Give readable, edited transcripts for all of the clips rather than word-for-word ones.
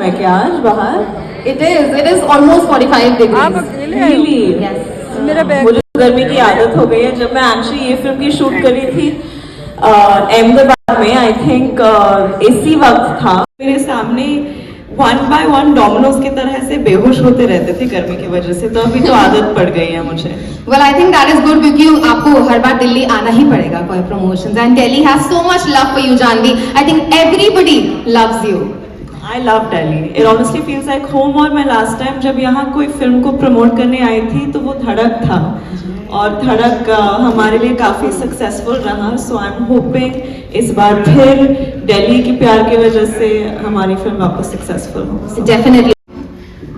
है क्या आज बाहर? It is almost 45 degrees. आप अकेले आए हो? Really? Yes. मेरा बैग मुझे गर्मी की आदत हो गई है. जब मैं एक्चुअली ये फिल्म की शूट करी थी अहमदाबाद में, आई थिंक इसी वक्त था, मेरे सामने 1 by 1 डोमिनोज की तरह से बेहोश होते रहते थे गर्मी की वजह से. तो अभी तो आदत पड़ गई है मुझे. Well, I think that is good क्योंकि आपको हर बार दिल्ली आना ही पड़ेगा कोई promotions and Delhi has so much love for you, Janvi. I think everybody loves you. I love Delhi. It honestly feels like home. और मैं लास्ट टाइम जब यहाँ कोई फिल्म को प्रमोट करने आई थी तो वो धड़क था, और धड़क हमारे लिए काफ़ी सक्सेसफुल रहा. सो आई एम होपिंग इस बार फिर दिल्ली के प्यार की वजह से हमारी फिल्म वापस सक्सेसफुल हो. Definitely.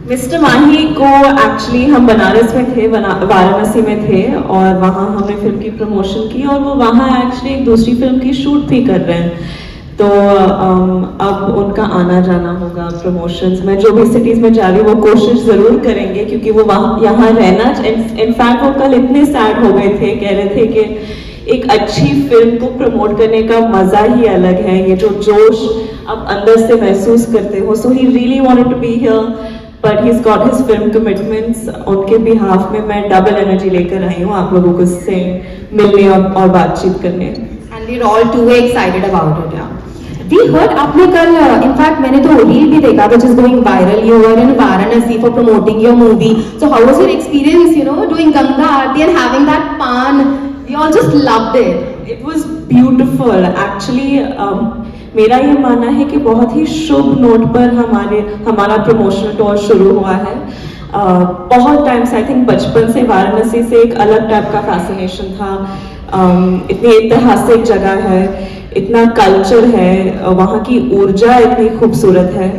मिस्टर माही को एक्चुअली हम बनारस में थे, वाराणसी में थे, और वहाँ हमने फिल्म की प्रमोशन की, और वो वहाँ एक्चुअली एक दूसरी फिल्म की शूट भी कर रहे हैं. तो अब उनका आना जाना होगा प्रमोशंस में. जो भी सिटीज़ में जा रही वो कोशिश ज़रूर करेंगे क्योंकि वो वहाँ यहाँ रहना. इनफैक्ट वो कल इतने सैड हो गए थे, कह रहे थे कि एक अच्छी फिल्म को प्रमोट करने का मज़ा ही अलग है, ये जो जोश आप अंदर से महसूस करते हो. So he really wanted to be here but he got his film commitments. उनके बिहाफ में मैं डबल एनर्जी लेकर आई हूँ आप लोगों को से मिलने और बातचीत करने. And we're all too excited about it. Yeah. We heard आपने कल, in fact मैंने तो रील भी देखा which is going viral. You were in Varanasi for promoting your movie. So how was your experience, doing Ganga Aarti and having that pan? We all just loved it. It was beautiful. Actually, मेरा ये मानना है कि बहुत ही शुभ note पर हमारा promotional tour शुरू हुआ है. बहुत टाइम से, आई थिंक बचपन से वाराणसी से एक अलग टाइप का फैसिनेशन था. इतनी ऐतिहासिक जगह है, इतना कल्चर है, वहाँ की ऊर्जा इतनी खूबसूरत है.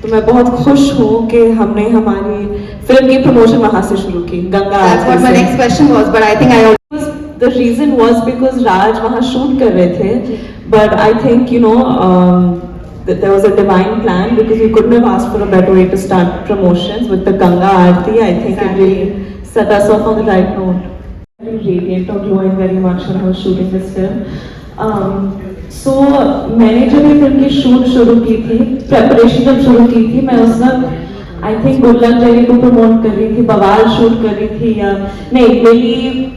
तो मैं बहुत खुश हूँ कि हमने हमारी फिल्म की प्रमोशन वहाँ से शुरू की, गंगा आरती. That's what my next question was, but I think The reason was because Raj वहाँ शूट कर रहे थे, but I think that there was a divine plan because we couldn't have asked for a better way to start promotions with the Ganga Aarti. I think it really set us off on the right note. Very radiant or glowing very much when I was shooting this film. So मैंने जब ये film की shoot शुरू की थी, preparation जब शुरू की थी, मैं उस वक्त आई थिंक गुडलक जैली को प्रमोट कर रही थी, बवाल शूट कर रही थी, या नहीं दिल्ली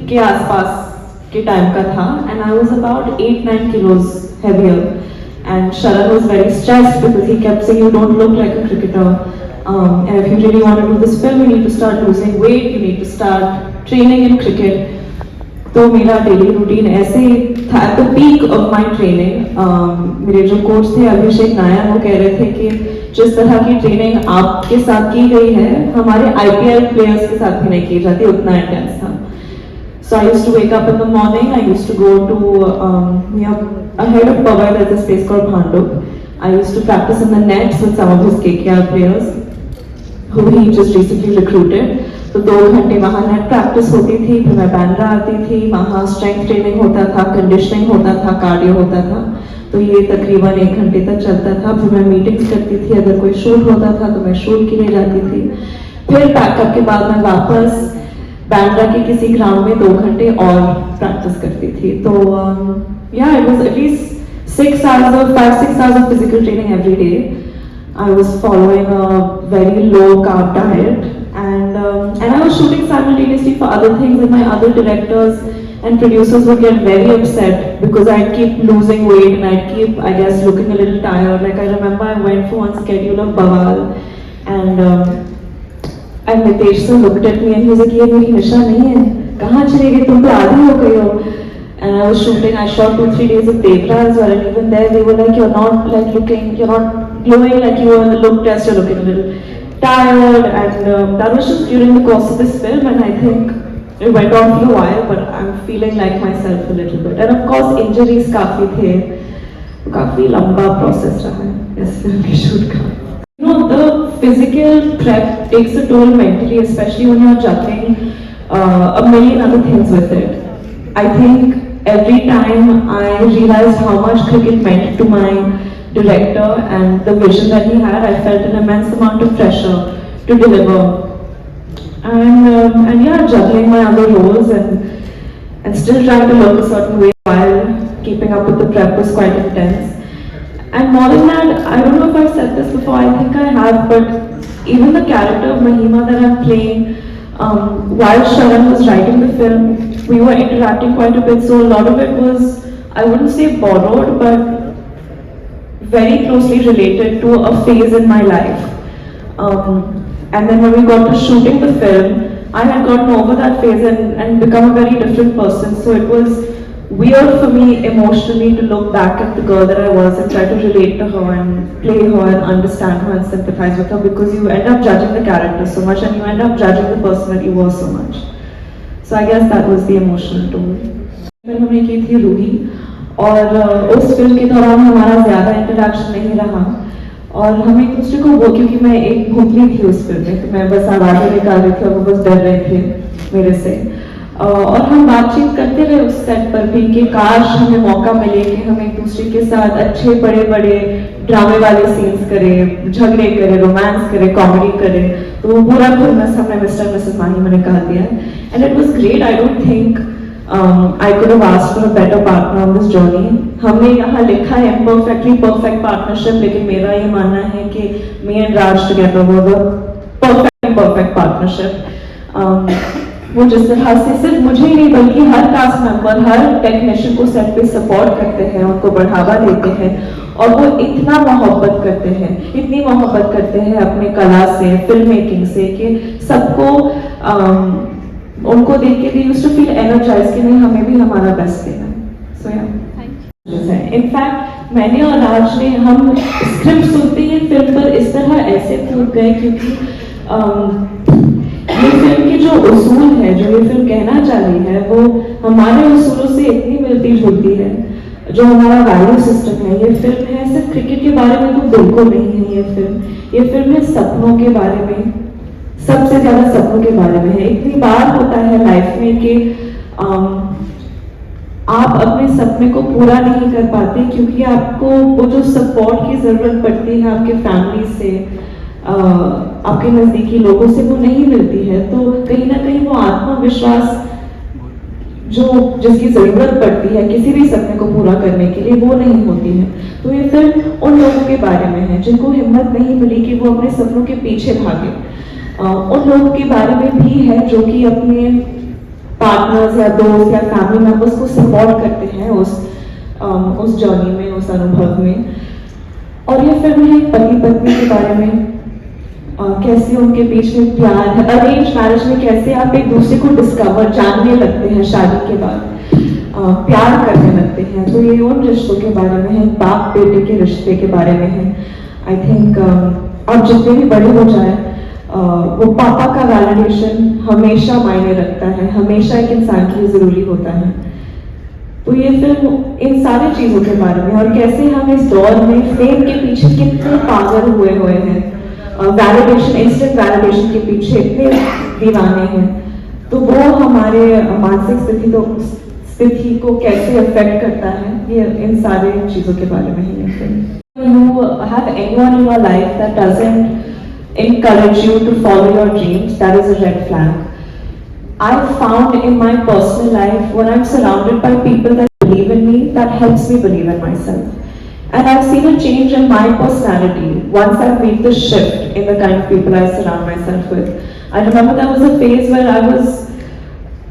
के आसपास के टाइम का था. And I was about 8-9 kilos heavier. And Sharan was very stressed because he kept saying, "You don't look like a cricketer. And if you really want to do this film, you need to start losing weight. You need to start training in cricket." तो मेरा daily routine ऐसे था. At the peak of my training, मेरे जो coach थे अभिषेक नायर, वो कह रहे थे कि जिस तरह की ट्रेनिंग आपके साथ की गई है हमारे IPL प्लेयर्स के साथ भी नहीं की जाती, उतना इंटेंस था. So I used to wake up in the morning. I used to go to ahead of Powai. There's a space called Bhandup. I used to practice in the nets with some of his KKR players, who he just recently recruited. तो 2 घंटे वहाँ net practice होती थी, फिर मैं बैंड्रा आती थी, वहाँ स्ट्रेंथ ट्रेनिंग होता था, कंडीशनिंग होता था, कार्डियो होता था. तो ये तकरीबन 1 घंटे तक चलता था. फिर मैं मीटिंग्स करती थी, अगर कोई शूट होता था तो मैं शूट के लिए जाती थी. फिर पैकअप के बाद मैं वापस बैंड्रा के किसी ग्राउंड में 2 घंटे और प्रैक्टिस करती थी. तो yeah, it was at least 5-6 hours of physical training every day. I was following a very low carb diet, and I was shooting simultaneously for other things, and my other directors and producers would get very upset because I'd keep losing weight and I'd keep, I guess, looking a little tired. Like I remember I went for one schedule of Bawal, and Nitesh sir looked at me and he was like, "ये मेरी नशा नहीं है, कहाँ चले गए, तुम तो आधी हो गई हो." And I was shooting. I shot 2-3 days of Devra as well, and even there they were like, "You're not you're not glowing like you were in the look test. You're looking a little tired." And that was just during the course of this film, and I think it went on for a while, but I'm feeling like myself a little bit. And of course injuries काफी थे, काफी लंबा process रहा है इस film के shoot का. The physical prep takes a toll mentally, especially when you're juggling a million other things with it. I think every time I realized how much cricket meant to my director and the vision that he had, I felt an immense amount of pressure to deliver. And yeah, juggling my other roles and still trying to look a certain way while keeping up with the prep was quite intense. And more than that, I don't know if I've said this before, I think I have, but even the character of Mahima that I'm playing, while Sharan was writing the film, we were interacting quite a bit, so a lot of it was, I wouldn't say borrowed, but very closely related to a phase in my life. And then when we got to shooting the film, I had gotten over that phase and become a very different person, so it was weird for me emotionally to look back at the girl that I was and try to relate to her and play her and understand her and sympathize with her, because you end up judging the character so much and you end up judging the person that you were so much. So I guess that was the emotional toll. Film हमने की थी रूही, और उस film के दौरान हमारा ज़्यादा interaction नहीं रहा, और हम एक दूसरे को वो, क्योंकि मैं एक भूतनी थी उस फिल्म में, तो मैं बस आवाज़ें निकाल रही थी और वो बस डर रहे थे मेरे से, और हम बातचीत करते रहे उस सेट पर भी कि काश हमें मौका मिले कि हम एक दूसरे के साथ अच्छे बड़े बड़े ड्रामे वाले सीन्स करें, झगड़े करें, रोमांस करें, कॉमेडी करें, तो वो पूरा खुलनेस हमने मिस्टर मिसेस माही में निकाल दिया, and it was great. I don't think I could have asked for a better partner on this journey. हमने यहाँ लिखा है imperfectly perfect partnership, लेकिन मेरा ये मानना है कि me and Raj together were the perfect partnership. वो जिस तरह से सिर्फ मुझे ही नहीं बल्कि हर कास्ट मेंबर, हर टेक्नीशियन को सेट पे सपोर्ट करते हैं, उनको बढ़ावा देते हैं, और वो इतना मोहब्बत करते हैं, इतनी मोहब्बत करते हैं अपने कला से, फिल्म मेकिंग से, कि सबको उनको देख के यूज्ड टू फील एनर्जाइज कि नहीं, हमें भी हमारा बेस्ट देना है. सो या इनफैक्ट मैंने और राज ने, हम स्क्रिप्ट सुनते ही फिल्म पर इस तरह ऐसे कूद गए, क्योंकि ये फिल्म की जो उसूल है, जो ये फिल्म कहना चाह रही है, वो हमारे उसूलों से इतनी मिलती जुलती है. जो हमारा वैल्यू सिस्टम है, ये फिल्म है सिर्फ क्रिकेट के बारे में तो बिल्कुल नहीं है. ये फिल्म है सपनों के बारे में, सबसे ज्यादा सपनों के बारे में है. इतनी बार होता है लाइफ में कि आप अपने सपने को पूरा नहीं कर पाते, क्योंकि आपको वो जो सपोर्ट की जरूरत पड़ती है आपके फैमिली से, आपके नजदीकी लोगों से, वो नहीं मिलती है. तो कहीं ना कहीं वो आत्मविश्वास जो जिसकी जरूरत पड़ती है किसी भी सपने को पूरा करने के लिए, वो नहीं होती है. तो ये फिल्म उन लोगों के बारे में है जिनको हिम्मत नहीं मिली कि वो अपने सपनों के पीछे भागे. उन लोगों के बारे में भी है जो कि अपने पार्टनर्स या दोस्त या फैमिली मेंबर्स को सपोर्ट करते हैं उस जर्नी में, उस अनुभव में. और ये फिल्म है पति पत्नी के बारे में, कैसे उनके बीच में प्यार है, अरेंज मैरिज में कैसे आप एक दूसरे को डिस्कवर, जानने लगते हैं शादी के बाद, प्यार करने लगते हैं. तो ये उन रिश्तों के बारे में है, बाप बेटे के रिश्ते के बारे में है. आई थिंक अब जितने भी बड़े हो जाए, वो पापा का वैलिडेशन हमेशा मायने रखता है, हमेशा एक इंसान के लिए जरूरी होता है. तो ये फिल्म इन सारी चीजों के बारे में, और कैसे हम इस दौर में फेम के पीछे कितने पागल हुए हैं, वैलिडेशन, इंस्टेंट वैलिडेशन के पीछे इतने दीवाने हैं. तो वो हमारे मानसिक स्थिति को कैसे अफेक्ट करता है, ये इन सारे चीजों के बारे में ही है film. You have anyone in your life that doesn't encourage you to follow your dreams, that is a red flag. I found in my personal life, when I'm surrounded by people that believe in me, that helps me believe in myself. And I've seen a change in my personality once I've made the shift in the kind of people I surround myself with. I remember there was a phase where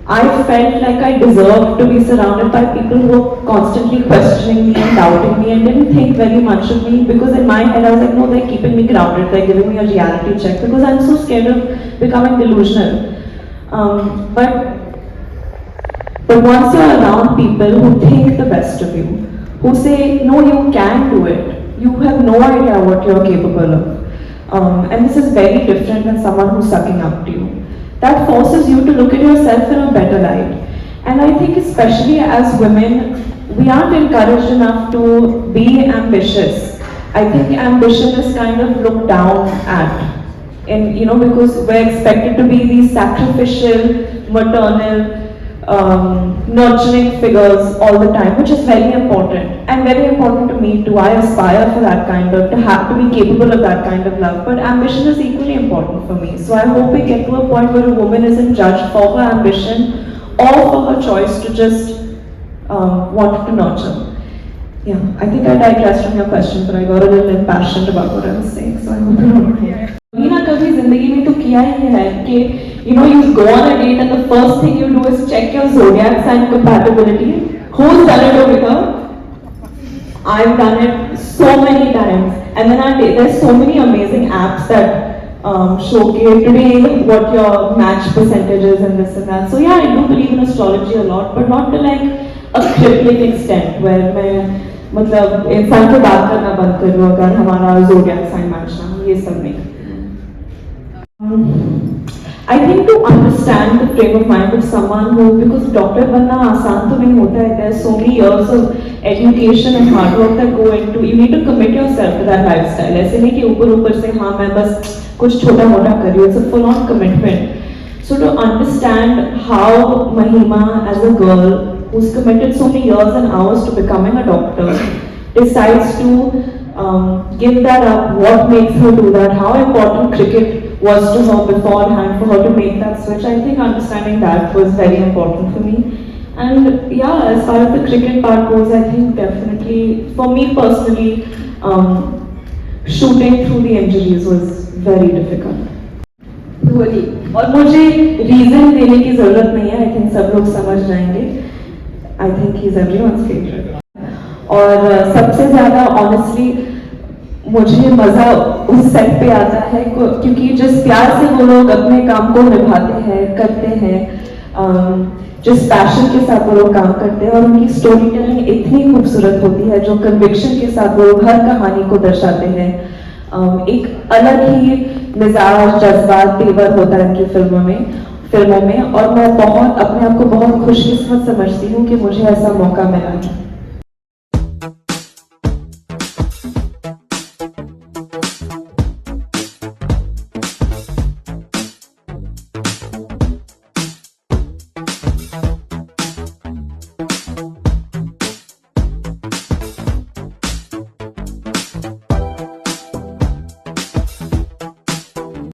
I felt like I deserved to be surrounded by people who were constantly questioning me and doubting me and didn't think very much of me, because in my head I was like, no, they're keeping me grounded, they're giving me a reality check, because I'm so scared of becoming delusional. But once you're around people who think the best of you, who say, no, you can do it, you have no idea what you're capable of. And this is very different than someone who's sucking up to you. That forces you to look at yourself in a better light. And I think especially as women, we aren't encouraged enough to be ambitious. I think ambition is kind of looked down at. And because we're expected to be these sacrificial, maternal, nurturing figures all the time, which is very important and very important to me too. I aspire for that kind of, to be capable of that kind of love, but ambition is equally important for me. So I hope we get to a point where a woman isn't judged for her ambition or for her choice to just want to nurture. Yeah, I think I digressed from your question, but I got a little impassioned about what I was saying, so I hope you don't mind. कभी ना कभी जिंदगी में तो किया ही है कि you go on a date and the first thing you do is check your zodiac sign compatibility. Who's done it over here? I've done it so many times, and then there's so many amazing apps that showcase today what your match percentage is and this and that. So yeah, I do believe in astrology a lot, but not to like a crippling extent where मैं मतलब इंसान से बात करना बंद कर दूँ अगर हमारा zodiac sign match ना हो, ये सब नहीं। I think to understand the frame of mind of someone who, because doctor बनना आसान तो नहीं होता है, there's so many years of education and hard work that go into, you need to commit yourself to that lifestyle. ऐसे नहीं कि ऊपर से हाँ मैं बस कुछ छोटा मोटा कर रही हूँ, it's a full on commitment. So to understand how Mahima as a girl who's committed so many years and hours to becoming a doctor decides to give that up, what makes her do that, how important cricket was to her beforehand for her to make that switch. I think understanding that was very important for me. And yeah, as far as the cricket part goes, I think definitely, for me personally, shooting through the injuries was very difficult. और मुझे reason देने की जरूरत नहीं है, I think सब लोग समझ जाएंगे. I think he is everyone's favourite. और सबसे ज्यादा ऑनेस्टली मुझे मजा उस सेट पे आता है क्योंकि जिस प्यार से वो लोग अपने काम को निभाते हैं, करते हैं, जिस पैशन के साथ वो लोग काम करते हैं, और उनकी स्टोरी टेलिंग इतनी खूबसूरत होती है, जो कन्विक्शन के साथ वो लोग हर कहानी को दर्शाते हैं. एक अलग ही मिजाज, जज्बात, तेवर होता है इनकी फिल्मों में, और मैं बहुत अपने आप को बहुत खुशकिस्मत समझती हूँ कि मुझे ऐसा मौका मिला है.